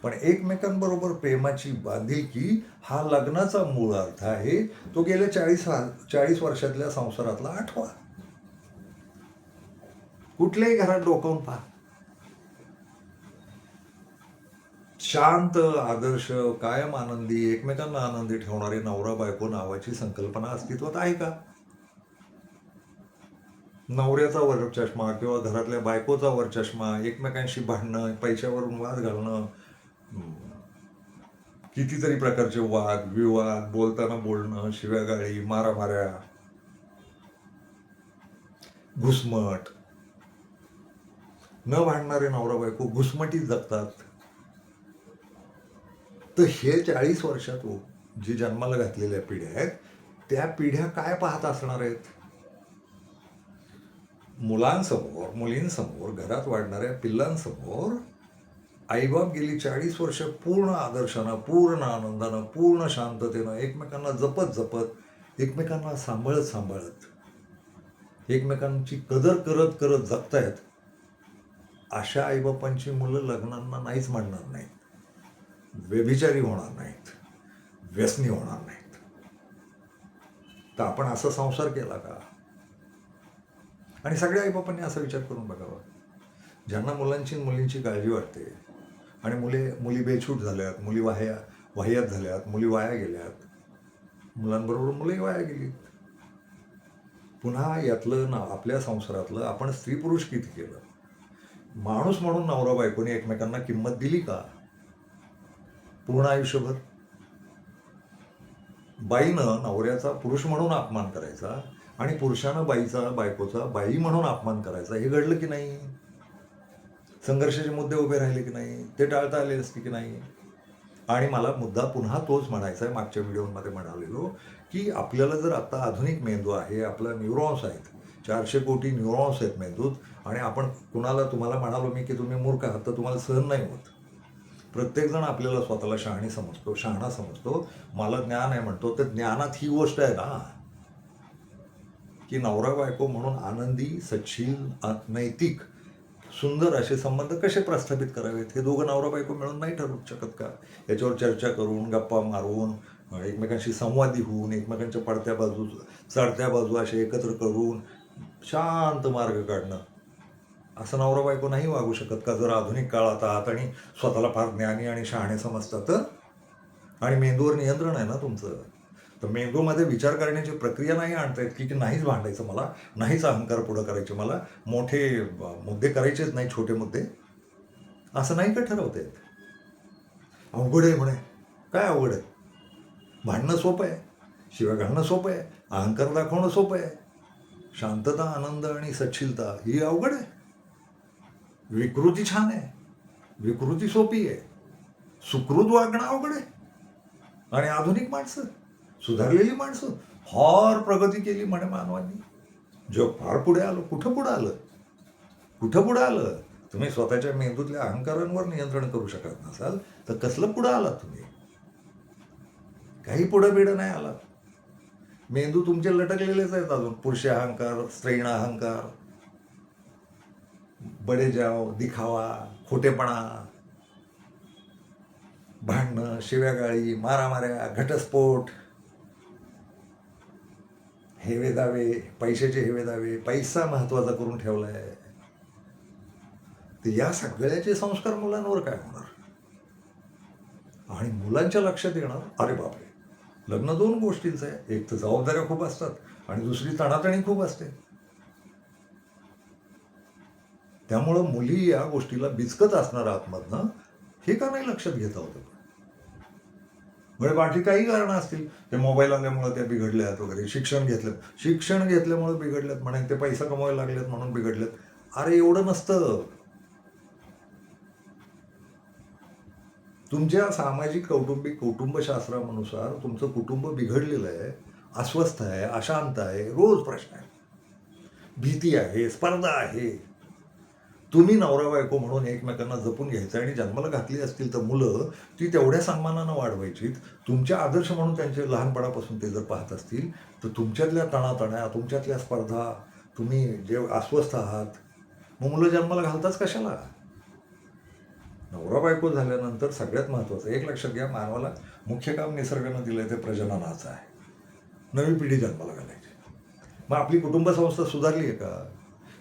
पण एकमेकांबरोबर प्रेमाची बांधिलकी हा लग्नाचा मूळ अर्थ आहे. तो गेल्या 40 वर्षातल्या संसारातला आठवा. कुठल्याही घरात डोकावून पहा, शांत, आदर्श, कायम आनंदी, एकमेकांना आनंदी ठेवणारे नवरा बायको नावाची संकल्पना अस्तित्वात आहे का? नवऱ्याचा वरचष्मा किंवा घरातल्या बायकोचा वरचष्मा, एकमेकांशी भांडणं, पैशावरून वाद घालणं, कितीतरी प्रकारचे वाद विवाद, बोलताना बोलणं, शिव्यागाळी, मारामाऱ्या, घुसमट. न भांडणारे नवरा बायको घुसमटीत जगतात. तर हे 40 वर्षात जे जन्माला घातलेल्या पिढ्या आहेत, त्या पिढ्या काय पाहत असणार आहेत? मुलांसमोर, मुलींसमोर, घरात वाढणाऱ्या पिल्लांसमोर आईबाप गेली 40 वर्ष पूर्ण आदर्शानं, पूर्ण आनंदानं, पूर्ण शांततेनं, एकमेकांना जपत जपत, एकमेकांना सांभाळत सांभाळत, एकमेकांची कदर करत करत जगतायत. अशा आईबापांची मुलं लग्नांना नाहीच म्हणणार नाहीत, व्यभिचारी होणार नाहीत, व्यसनी होणार नाहीत. तर आपण असा संसार केला का? आणि सगळ्या आईबापांनी असा विचार करून बघावा, ज्यांना मुलांची मुलींची काळजी वाटते आणि मुली बेछूट झाल्यात, मुली वाह्यात झाल्यात, मुली वाया गेल्यात, मुलांबरोबर मुलंही वाया गेली. पुन्हा यातलं ना आपल्या संसारातलं आपण स्त्री पुरुष किती केलं? माणूस म्हणून नवरा बायकोने एकमेकांना किंमत दिली का पूर्ण आयुष्यभर? बाईनं नवऱ्याचा पुरुष म्हणून अपमान करायचा आणि पुरुषानं बायकोचा बाई म्हणून अपमान करायचा, हे घडलं की नाही? संघर्षाचे मुद्दे उभे राहिले की नाही? ते टाळता आले असते की नाही? आणि मला मुद्दा पुन्हा तोच म्हणायचा आहे, मागच्या व्हिडिओमध्ये म्हणालेलो की आपल्याला जर आता आधुनिक मेंदू आहे, आपला न्यूरॉन्स आहेत, 400 कोटी न्यूरॉन्स आहेत मेंदूत, आणि आपण तुम्हाला म्हणालो मी की तुम्ही मूर्ख आहात, तर तुम्हाला सहन नाही होत. प्रत्येकजण आपल्याला स्वतःला शहाणा समजतो, मला ज्ञान आहे म्हणतो. तर ज्ञानात ही गोष्ट आहे ना की नवरा बायको म्हणून आनंदी, सच्छील, नैतिक, सुंदर असे संबंध कसे प्रस्थापित करावेत, हे दोघं नवरा बायको मिळून नाही ठरवू शकत का? याच्यावर चर्चा करून, गप्पा मारून, एकमेकांशी संवादी होऊन, एकमेकांच्या पडत्या बाजू, चढत्या बाजू असे एकत्र करून शांत मार्ग काढणं, असं नवरा बायको नाही वागू शकत का? जर आधुनिक काळात आहात आणि स्वतःला फार ज्ञानी आणि शहाणे समजतात तर? आणि मेंदूवर नियंत्रण आहे ना तुमचं, तर मेंदूमध्ये विचार करण्याची प्रक्रिया नाही आणता येत की नाहीच भांडायचं मला, नाहीच अहंकार पुढं करायचे मला, मोठे मुद्दे करायचेच नाही, छोटे मुद्दे, असं नाही का ठरवता येत? अवघड आहे म्हणे. काय अवघड आहे? भांडणं सोपं आहे, शिवाय घालणं सोपं आहे, अहंकार दाखवणं सोपं आहे, शांतता, आनंद आणि सच्छीलता ही अवघड आहे. विकृती छान आहे, विकृती सोपी आहे, सुकृत वागणं अवघड आहे. आणि आधुनिक माणसं, सुधारलेली माणसं, फार प्रगती केली म्हणे मानवांनी, जग फार पुढे आलं. कुठं पुढं आलं? तुम्ही स्वतःच्या मेंदूतल्या अहंकारांवर नियंत्रण करू शकत नसाल तर कसलं पुढं आलात तुम्ही? काही पुढं बिडं नाही आलात. मेंदू तुमचे लटकलेलेच आहेत अजून. पुरुष अहंकार, स्त्रीण अहंकार, बडे जाव, दिखावा, खोटेपणा, भांडणं, शिव्यागाळी, मारामाऱ्या, घटस्फोट, हेवे दावे, पैशाचे हेवे दावे, पैसा महत्वाचा करून ठेवला आहे. तर या सगळ्याचे संस्कार मुलांवर काय होणार? आणि मुलांच्या लक्षात येणार, अरे बापरे, लग्न दोन गोष्टींचं आहे. एक तर जबाबदाऱ्या खूप असतात आणि दुसरी तणातणी खूप असते. त्यामुळं मुली या गोष्टीला बिचकत असणार आतमधनं, हे का नाही लक्षात घेता होतं? म्हणजे बाकी काही कारणं असतील, ते मोबाईल आल्यामुळे त्या बिघडल्यात वगैरे, शिक्षण घेतल्यामुळे बिघडल्यात म्हणे, ते पैसा कमवायला लागलेत म्हणून बिघडलेत. अरे एवढं नसतं. तुमच्या सामाजिक कौटुंबिक कुटुंबशास्त्रानुसार तुमचं कुटुंब बिघडलेलं आहे, अस्वस्थ आहे, अशांत आहे, रोज प्रश्न आहे, भीती आहे, स्पर्धा आहे. तुम्ही नवरा बायको म्हणून एकमेकांना जपून घ्यायचं आणि जन्माला घातली असतील तर मुलं ती तेवढ्या सन्मानानं वाढवायची. तुमचे आदर्श म्हणून त्यांचे लहानपणापासून ते जर पाहत असतील तर तुमच्यातल्या तणातण्या, तुमच्यातल्या स्पर्धा, तुम्ही जे अस्वस्थ आहात, मग मुलं जन्माला घालताच कशाला? नवरा बायको झाल्यानंतर सगळ्यात महत्त्वाचं एक लक्षात घ्या, मानवाला मुख्य काम निसर्गानं दिलंय ते प्रजननाचं आहे. नवी पिढी जन्माला घालायची. मग आपली कुटुंब संस्था सुधारली आहे का?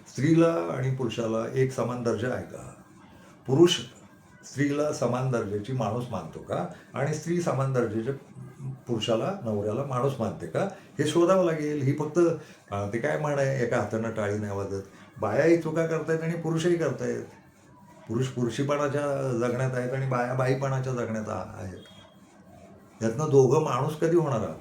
स्त्रीला आणि पुरुषाला एक समान दर्जा आहे का? पुरुष स्त्रीला समान दर्जाची माणूस मानतो का? आणि स्त्री समान दर्जाच्या पुरुषाला, नवऱ्याला माणूस मानते का? हे शोधावं लागेल. ही फक्त ते काय म्हण आहे, एका हातानं टाळी नाही वाजत. बायाही चुका करतायत आणि पुरुषही करतायत. पुरुष पुरुषीपणाच्या जगण्यात आहेत आणि बाया बाईपणाच्या जगण्यात आहेत. यातनं दोघं माणूस कधी होणार आहात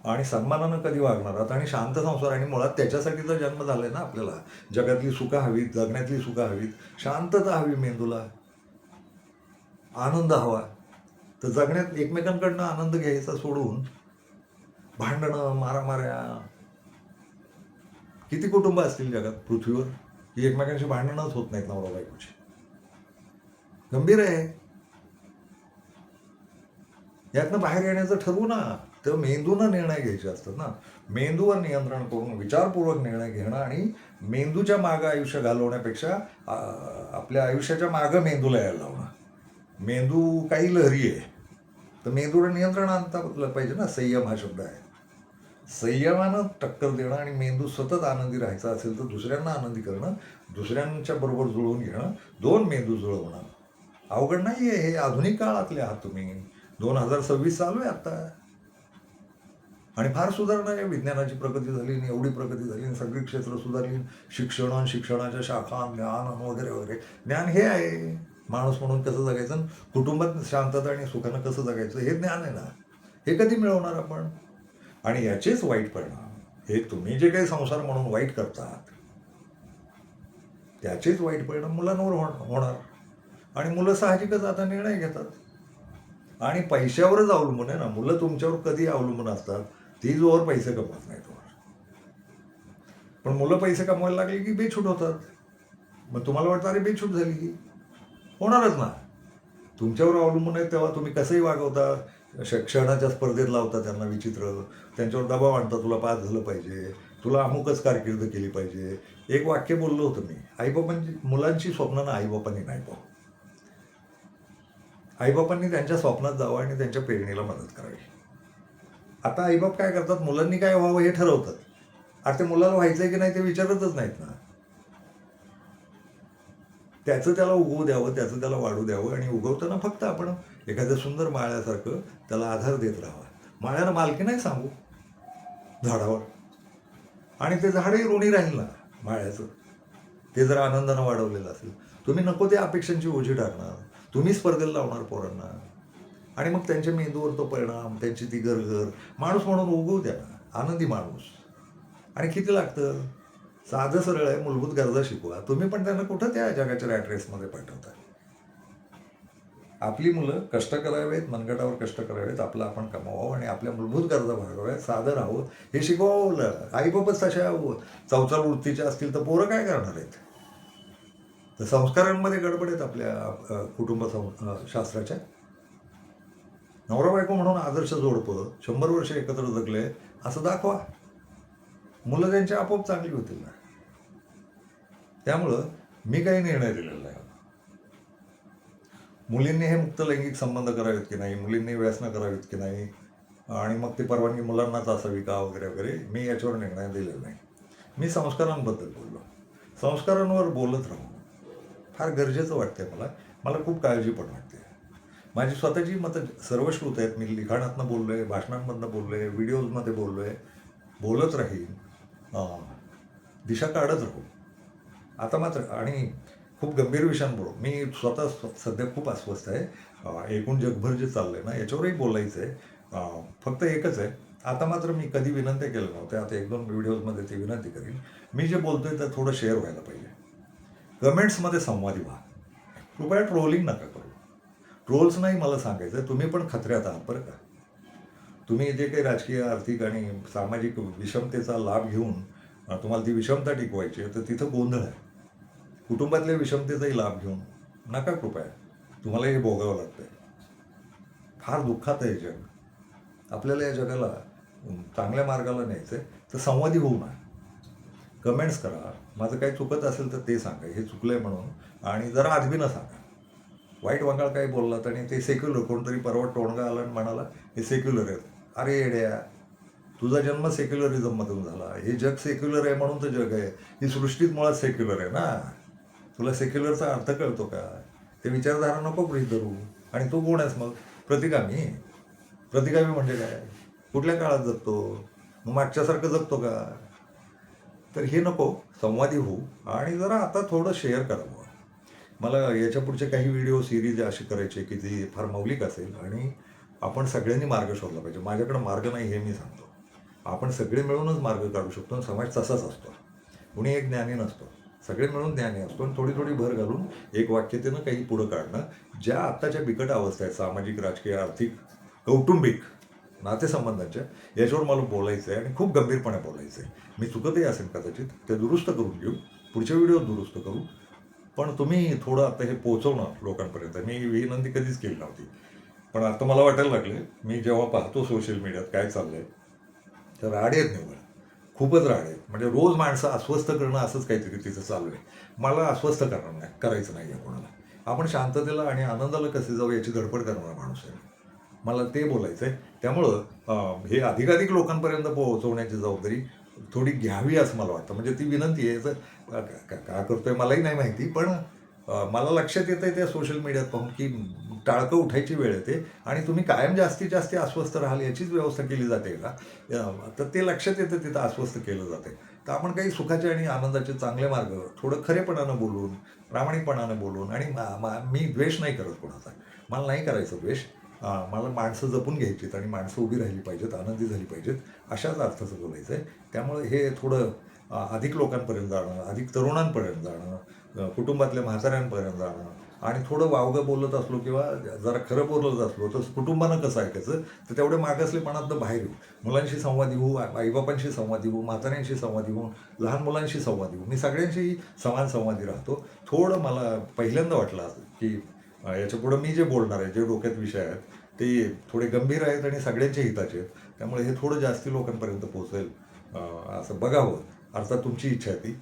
आणि सन्मानानं कधी वागणार आहात आणि शांत संसार, आणि मुळात त्याच्यासाठीचा जन्म झालाय ना आपल्याला. जगातली सुखं हवीत, जगण्यातली सुखं हवीत, शांतता हवी मेंदूला, आनंद हवा. तर जगण्यात एकमेकांकडनं आनंद घ्यायचा सोडून भांडणं, मारामाऱ्या. किती कुटुंब असतील जगात पृथ्वीवर की एकमेकांशी भांडणच होत नाहीत नवरा बायकोची? गंभीर आहे. यातनं बाहेर येण्याचं ठरवू ना. तर मेंदूनं निर्णय घ्यायचे असतात ना. मेंदूवर नियंत्रण करून विचारपूर्वक निर्णय घेणं आणि मेंदूच्या मागं आयुष्य घालवण्यापेक्षा आपल्या आयुष्याच्या मागं मेंदूला यायला लावणं. मेंदू काही लहरी आहे, तर मेंदूला नियंत्रण आणता पाहिजे ना. संयम हा शब्द आहे. संयमानं टक्कर देणं आणि मेंदू सतत आनंदी राहायचा असेल तर दुसऱ्यांना आनंदी करणं, दुसऱ्यांच्या बरोबर जुळवून घेणं, दोन मेंदू जुळवणं अवघड नाही आहे. हे आधुनिक काळातले आहात तुम्ही. 2026 चालू आहे आता, आणि फार सुधारणा आहे. विज्ञानाची प्रगती झाली आणि एवढी प्रगती झाली आणि सगळी क्षेत्र सुधारली. शिक्षण, शिक्षणाच्या शाखा, ज्ञान वगैरे वगैरे. ज्ञान हे आहे, माणूस म्हणून कसं जगायचं, कुटुंबात शांतता आणि सुखानं कसं जगायचं, हे ज्ञान आहे ना. हे कधी मिळवणार आपण? आणि याचेच वाईट परिणाम, हे तुम्ही जे काही संसार म्हणून वाईट करतात त्याचेच वाईट परिणाम मुलांवर होणार. आणि मुलं साहजिकच आता निर्णय घेतात आणि पैशावरच अवलंबून आहे ना. मुलं तुमच्यावर कधी अवलंबून असतात? ती जोवर पैसे कमवत नाही तोवर. पण मुलं पैसे कमवायला लागली की बेछूट होतात. मग तुम्हाला वाटतं अरे बेछूट झाली की होणारच ना. तुमच्यावर अवलंबून आहे तेव्हा तुम्ही कसंही वागवता. शिक्षणाच्या स्पर्धेत लावता त्यांना विचित्र, त्यांच्यावर दबाव आणता, तुला पास झालं पाहिजे, तुला अमुकच कारकीर्द केली पाहिजे. एक वाक्य बोललो होतं मी, आईबापांची मुलांची स्वप्न ना आईबापांनी नाही पाहू. आईबापांनी त्यांच्या स्वप्नात जावं आणि त्यांच्या पेरणीला मदत करावी. आता आईबाप काय करतात, मुलांनी काय व्हावं हे ठरवतात. अरे ते मुलाला व्हायचंय की नाही ते विचारतच नाहीत ना. त्याचं त्याला उगवू द्यावं, त्याचं त्याला वाढू द्यावं, आणि उगवताना फक्त आपण एखाद्या सुंदर माळ्यासारखं त्याला आधार देत राहावा. माळ्यानं मालकी नाही सांगू झाडावर, आणि ते झाडही ऋणी राहील ना माळ्याचं, ते जर आनंदानं वाढवलेलं असेल. तुम्ही नको त्या अपेक्षांची ओझी टाकणार, तुम्ही स्पर्धेला लावणार पोरांना, आणि मग त्यांच्या मेंदूवर तो परिणाम, त्यांची ती गरगर. माणूस म्हणून उगवू द्या ना, आनंदी माणूस. आणि किती लागतं? साधं सरळ आहे, मूलभूत गरजा शिकवा. तुम्ही पण त्यांना कुठं त्या जगाच्या रॅट रेसमध्ये पाठवता? आपली मुलं कष्ट करावेत, मनगटावर कष्ट करावेत, आपलं आपण कमावावं आणि आपल्या मूलभूत गरजा भागवाव्यात, साधं राहावं, हे शिकवावं. आईबापच तशा चवचाल वृत्तीचे असतील तर पोरं काय करणार आहेत? तर संस्कारांमध्ये गडबड आहेत आपल्या कुटुंब शास्त्राच्या. नवरा बायको म्हणून आदर्श जोडपं 100 वर्ष एकत्र जगले असं दाखवा, मुलं त्यांची आपोआप चांगली होतील ना. त्यामुळं मी काही निर्णय दिलेला नाही. मुलींनी हे मुक्त लैंगिक संबंध करावेत की नाही, मुलींनी व्यसनं करावीत की नाही, आणि मग ती परवानगी मुलांनाच असावी का वगैरे वगैरे मी याच्यावर निर्णय दिलेला नाही. मी संस्कारांबद्दल बोललो. संस्कारांवर बोलत राहू फार गरजेचं वाटतंय मला. मला खूप काळजी पण वाटते. माझी स्वतःची मतं सर्वश्रुत आहेत. मी लिखाणातनं बोललो आहे, भाषणांमधनं बोललो आहे, व्हिडिओजमध्ये बोललो आहे, बोलत राहीन, दिशा काढत राहू. आता मात्र आणि खूप गंभीर विषयांबरोबर मी स्वतः सध्या खूप अस्वस्थ आहे. एकूण जगभर जे चाललंय ना याच्यावरही बोलायचं आहे. फक्त एकच आहे, आता मात्र मी कधी विनंती केल्या नव्हत्या, आता 1-2 व्हिडिओजमध्ये ती विनंती करीन. मी जे बोलतोय ते थोडं शेअर व्हायला पाहिजे. कमेंट्समध्ये संवादी व्हा. कृपया ट्रोलिंग नका करू. ट्रोल्स नाही मला सांगायचं, तुम्ही पण खतऱ्यात आहात बरं का. तुम्ही जे काही राजकीय, आर्थिक आणि सामाजिक विषमतेचा लाभ घेऊन तुम्हाला ती विषमता टिकवायची आहे, तर तिथं गोंधळ आहे. कुटुंबातल्या विषमतेचाही लाभ घेऊन नका कृपया. तुम्हाला हे भोगावं लागतंय. फार दुःखात आहे जग. आपल्याला या जगाला चांगल्या मार्गाला न्यायचं आहे, तर संवादी होऊ ना. कमेंट्स करा. माझं काही चुकत असेल तर ते सांगा, हे चुकलंय म्हणून. आणि जरा आजबीनं सांगा. वाईट वांगाळ काही बोललात आणि ते सेक्युलर कोणतरी परवा टोणगा आला आणि म्हणाला हे सेक्युलर आहेत. अरे येड्या, तुझा जन्म सेक्युलरिझममधून झाला. हे जग सेक्युलर आहे म्हणून तर जग आहे. ही सृष्टीत मुळात सेक्युलर आहे ना. तुला सेक्युलरचा अर्थ कळतो का? ते विचारधारा नको गृहीत धरू. आणि तू कोण आहेस मग? प्रतिगामी. प्रतिगामी म्हणजे काय? कुठल्या काळात जगतो? मग मागच्यासारखं जगतो का? तर हे नको. संवादी होऊ आणि जरा आता थोडं शेअर करावं. मला याच्या पुढचे काही व्हिडिओ सिरीज अशी करायची की जी फार मौलिक असेल आणि आपण सगळ्यांनी मार्ग शोधला पाहिजे. माझ्याकडे मार्ग नाही हे मी सांगतो. आपण सगळे मिळूनच मार्ग काढू शकतो आणि समाज तसाच असतो. कुणी एक ज्ञानी नसतो. सगळे मिळून ज्ञानी असतो आणि थोडी थोडी भर घालून एक वाक्यतेनं काही पुढं काढणं. ज्या आत्ताच्या बिकट अवस्था आहेत सामाजिक, राजकीय, आर्थिक, कौटुंबिक नातेसंबंधांच्या, याच्यावर मला बोलायचं आहे आणि खूप गंभीरपणे बोलायचं आहे. मी चुकतही असेल कदाचित, ते दुरुस्त करून घेऊ. पुढच्या व्हिडिओत दुरुस्त करू. पण तुम्ही थोडं आता हे पोहोचवणं लोकांपर्यंत. मी विनंती कधीच केली नव्हती. पण आता मला वाटायला लागले, मी जेव्हा पाहतो सोशल मीडियात काय चाललंय, तर राडे आहेत निव्वळ. खूपच राडे आहेत. म्हणजे रोज माणसं अस्वस्थ करणं असंच काहीतरी तिथं चालू आहे. मला अस्वस्थ करणार नाही, करायचं नाही आहे कोणाला. आपण शांततेला आणि आनंदाला कसे जाऊ याची धडपड करणारा माणूस आहे. मला ते बोलायचं आहे. त्यामुळं हे अधिकाधिक लोकांपर्यंत पोहोचवण्याची जबाबदारी थोडी घ्यावी असं मला वाटतं. म्हणजे ती विनंती आहे. का करतोय मलाही नाही माहिती, पण मला लक्षात येतंय त्या सोशल मीडियात पाहून की टाळकं उठायची वेळ येते आणि तुम्ही कायम जास्तीत जास्त अस्वस्थ राहाल याचीच व्यवस्था केली जाते का? तर ते लक्षात येतं तिथं अस्वस्थ केलं जाते. तर आपण काही सुखाचे आणि आनंदाचे चांगले मार्ग थोडं खरेपणानं बोलून, प्रामाणिकपणानं बोलून आणि मी द्वेष नाही करत कोणाचा. मला नाही करायचं द्वेष. मला माणसं जपून घ्यायचीत आणि माणसं उभी राहिली पाहिजेत, आनंदी झाली पाहिजेत, अशाच अर्थाचं बोलायचं आहे. त्यामुळे हे थोडं अधिक लोकांपर्यंत जाणं, अधिक तरुणांपर्यंत जाणं, कुटुंबातल्या म्हाताऱ्यांपर्यंत जाणं आणि थोडं वावगं बोलत असलो किंवा जरा खरं बोलत असलो तर कुटुंबानं कसं ऐकायचं, तर तेवढे मागासलेपणातनं बाहेर येऊ. मुलांशी संवादी होऊ, आईबापांशी संवादी होऊ, म्हाताऱ्यांशी संवादी होऊ, लहान मुलांशी संवादी होऊ. मी सगळ्यांशी समान संवादी राहतो. थोडं मला पहिल्यांदा वाटलं की याच्यापुढं मी जे बोलणार आहे, जे डोक्यात विषय आहेत, ते थोडे गंभीर आहेत आणि सगळ्यांच्या हिताचे आहेत. त्यामुळे हे थोडं जास्ती लोकांपर्यंत पोहोचेल असं बघावं. अर्थात तुमची इच्छा आहे ती.